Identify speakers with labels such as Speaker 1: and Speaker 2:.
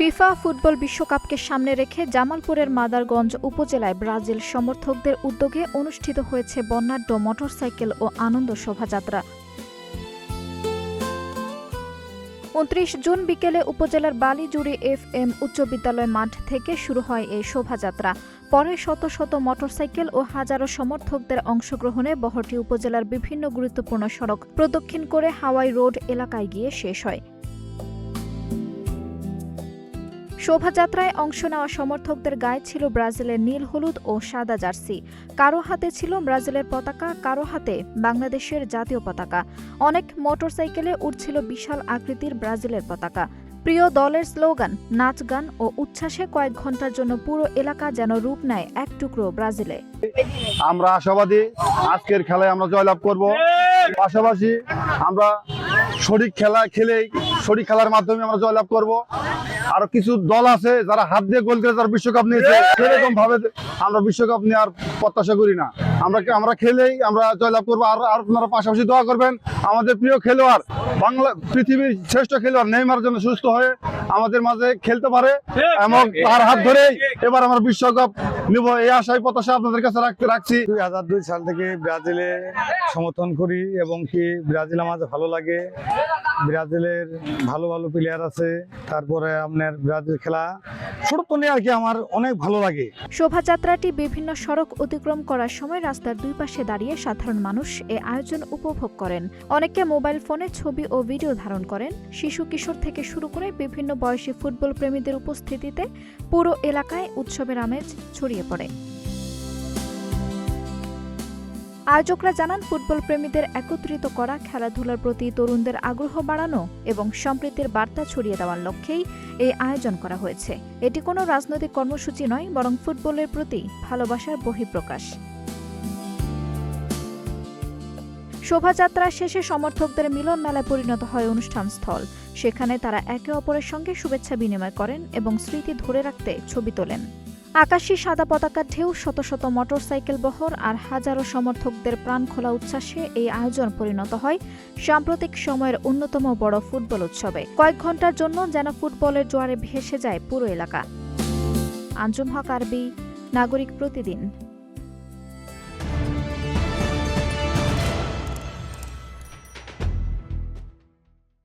Speaker 1: FIFA football বিশ্বকাপকে সামনে রেখে জামালপুরের মাদারগঞ্জ উপজেলায় ব্রাজিল সমর্থকদের উদ্যোগে অনুষ্ঠিত হয়েছে বর্ণাঢ্য মোটরসাইকেল ও আনন্দ শোভাযাত্রা। ২৯ জুন বিকেলে উপজেলার বালিজুড়ি FM উচ্চ বিদ্যালয় মাঠ থেকে শুরু হয় এই শোভাযাত্রা। পরে শত শত মোটরসাইকেল ও হাজারো সমর্থকদের অংশগ্রহণে বহরটি উপজেলার বিভিন্ন গুরুত্বপূর্ণ সড়ক প্রদক্ষিণ করে হাওয়াই রোড এলাকায় গিয়ে শেষ হয়। শোভাযাত্রায় অংশ নেওয়া সমর্থকদের গায়ে ছিল ব্রাজিলের নীল হলুদ ও সাদা জার্সি। কারো হাতে ছিল ব্রাজিলের পতাকা, কারো হাতে বাংলাদেশের জাতীয় পতাকা। অনেক মোটরসাইকেলে উড়ছিল বিশাল আকৃতির ব্রাজিলের পতাকা। প্রিয় দলের স্লোগান, নাচ গান ও উচ্ছ্বাসে কয়েক ঘন্টার জন্য পুরো এলাকা যেন রূপ নেয় এক টুকরো ব্রাজিলে।
Speaker 2: আমরা আশাবাদী আজকের খেলায় আমরা জয়লাভ করব। পাশাপাশি আমরা সঠিক খেলার মাধ্যমে আমরা জয়লাভ করব। আরো কিছু দল আছে যারা হাত দিয়ে গোল করে যারা বিশ্বকাপ নিয়েছে, সেরকম ভাবে আমরা বিশ্বকাপ নেওয়ার প্রত্যাশা করি না। আমরা খেলেই আমরা জয়লাভ করবো। আর আপনারা পাশাপাশি দোয়া করবেন আমাদের প্রিয় খেলোয়াড়, পৃথিবীর শ্রেষ্ঠ খেলোয়াড় নেইমার যেন সুস্থ হয়ে আমাদের মাঝে খেলতে পারে এবং তার হাত ধরেই এবার আমরা বিশ্বকাপ নিব, এই আশায় প্রত্যাশা আপনাদের কাছে রাখছি।
Speaker 3: 2002 সাল থেকে ব্রাজিলে সমর্থন করি এবং কি ব্রাজিল আমাদের ভালো লাগে। ব্রাজিলের ভালো ভালো প্লেয়ার আছে, তারপরে আপনার ব্রাজিল খেলা ছোট নিয়ে আর কি আমার অনেক ভালো লাগে।
Speaker 1: শোভাযাত্রাটি বিভিন্ন সড়ক অতিক্রম করার সময় রাস্তার দুই পাশে দাঁড়িয়ে সাধারণ মানুষ এ আয়োজন উপভোগ করেন। অনেকে মোবাইল ফোনে ছবি ও ভিডিও ধারণ করেন। শিশু কিশোর থেকে শুরু করে বিভিন্ন বয়সী ফুটবল প্রেমীদের উপস্থিতিতে পুরো এলাকায় উৎসবের আমেজ ছড়িয়ে পড়ে। আয়োজকরা জানান, ফুটবল প্রেমীদের একত্রিত করা, খেলাধুলার প্রতি তরুণদের আগ্রহ বাড়ানো এবং সম্প্রীতির বার্তা ছড়িয়ে দেওয়ার লক্ষ্যেই এই আয়োজন করা হয়েছে। এটি কোনো রাজনৈতিক কর্মসূচি নয়, বরং ফুটবলের প্রতি ভালোবাসার বহিঃপ্রকাশ। শোভাযাত্রা শেষে সমর্থকদের মিলন মেলায় পরিণত হয় অনুষ্ঠানস্থল। সেখানে তারা একে অপরের সঙ্গে শুভেচ্ছা বিনিময় করেন এবং স্মৃতি ধরে রাখতে ছবি তোলেন। আকাশী সাদা পতাকার ঢেউ, শত শত মোটরসাইকেল বহর আর হাজারো সমর্থকদের প্রাণখোলা উচ্ছ্বাসে এই আয়োজন পরিণত হয় সাম্প্রতিক সময়ের অন্যতম বড় ফুটবল উৎসবে। কয়েক ঘন্টার জন্য যেন ফুটবলের জোয়ারে ভেসে যায় পুরো এলাকা। আঞ্জুম হক আরবি, নাগরিক প্রতিদিন।